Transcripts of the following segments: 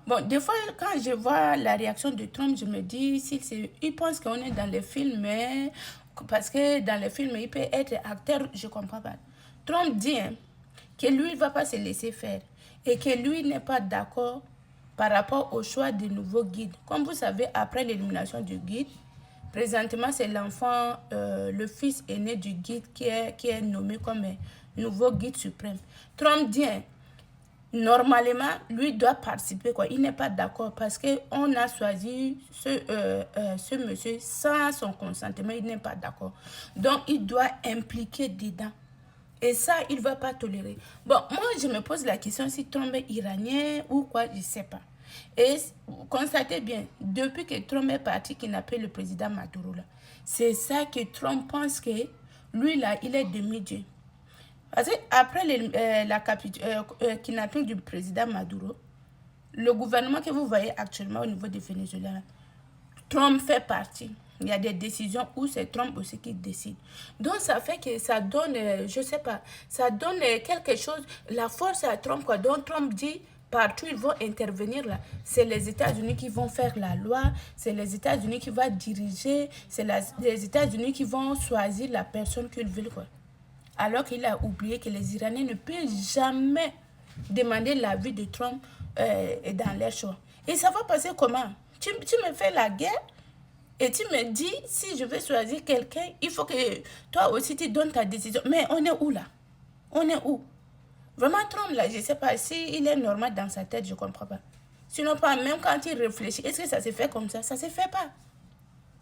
Bon, des fois, quand je vois la réaction de Trump, je me dis, il pense qu'on est dans les films, mais parce que dans les films, il peut être acteur, je ne comprends pas. Trump dit hein, que lui, il ne va pas se laisser faire et que lui n'est pas d'accord par rapport au choix du nouveau guide. Comme vous savez, après l'élimination du guide, présentement, c'est l'enfant, le fils aîné du guide qui est nommé comme nouveau guide suprême. Trump dit, hein, normalement, lui doit participer, quoi. Il n'est pas d'accord parce qu'on a choisi ce monsieur sans son consentement. Il n'est pas d'accord. Donc, il doit impliquer dedans. Et ça, il ne va pas tolérer. Bon, moi, je me pose la question si Trump est iranien ou quoi, je ne sais pas. Et constatez bien, depuis que Trump est parti, qu'il n'a pas le président Maduro, là, c'est ça que Trump pense que lui, là, il est demi-dieu. Parce qu'après la kidnapping du président Maduro, le gouvernement que vous voyez actuellement au niveau du Venezuela, Trump fait partie. Il y a des décisions où c'est Trump aussi qui décide. Donc, ça fait que ça donne, je ne sais pas, ça donne quelque chose, la force à Trump, quoi. Donc, Trump dit, partout ils vont intervenir là. C'est les États-Unis qui vont faire la loi, c'est les États-Unis qui vont diriger, c'est les États-Unis qui vont choisir la personne qu'ils veulent, quoi. Alors qu'il a oublié que les Iraniens ne peuvent jamais demander l'avis de Trump dans leur choix. Et ça va passer comment? Tu me fais la guerre et tu me dis, si je veux choisir quelqu'un, il faut que toi aussi tu donnes ta décision. Mais on est où là? On est où? Vraiment, Trump, là, je ne sais pas si il est normal dans sa tête, je ne comprends pas. Sinon, pas même quand il réfléchit, est-ce que ça se fait comme ça? Ça ne se fait pas.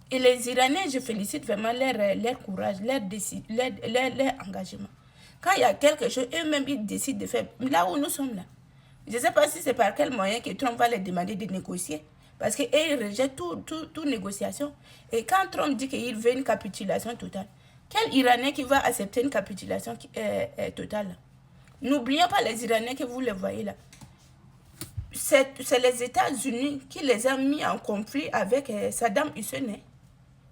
Et les Iraniens, je félicite vraiment leur courage, leur engagement. Quand il y a quelque chose, eux-mêmes, ils décident de faire. Là où nous sommes là. Je ne sais pas si c'est par quel moyen que Trump va leur demander de négocier. Parce qu'ils rejettent toute négociation. Et quand Trump dit qu'il veut une capitulation totale, quel Iranien qui va accepter une capitulation totale? N'oublions pas les Iraniens que vous les voyez là. C'est les États-Unis qui les ont mis en conflit avec Saddam Hussein.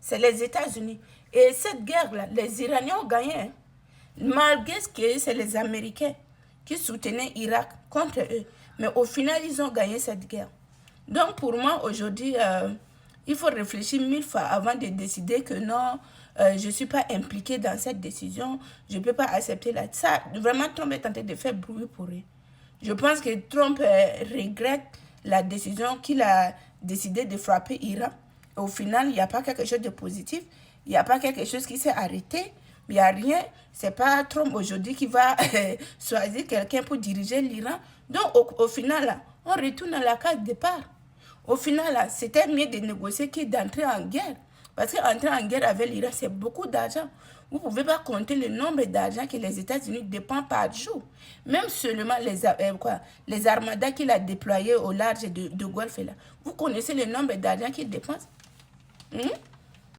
C'est les États-Unis. Et cette guerre-là, les Iraniens ont gagné. Hein. Malgré ce que c'est les Américains qui soutenaient l'Irak contre eux. Mais au final, ils ont gagné cette guerre. Donc pour moi, aujourd'hui, il faut réfléchir 1000 fois avant de décider que non, je ne suis pas impliqué dans cette décision, je ne peux pas accepter la... Ça, vraiment, Trump est en train de faire bruit pour eux. Je pense que Trump regrette la décision qu'il a décidé de frapper l'Iran. Au final, il n'y a pas quelque chose de positif, il n'y a pas quelque chose qui s'est arrêté, il n'y a rien. Ce n'est pas Trump aujourd'hui qui va choisir quelqu'un pour diriger l'Iran. Donc au final, là, on retourne à la case départ. Au final, c'était mieux de négocier que d'entrer en guerre. Parce qu'entrer en guerre avec l'Iran, c'est beaucoup d'argent. Vous ne pouvez pas compter le nombre d'argent que les États-Unis dépensent par jour. Même seulement les armadas qu'il a déployés au large de Golfe. Là. Vous connaissez le nombre d'argent qu'ils dépensent?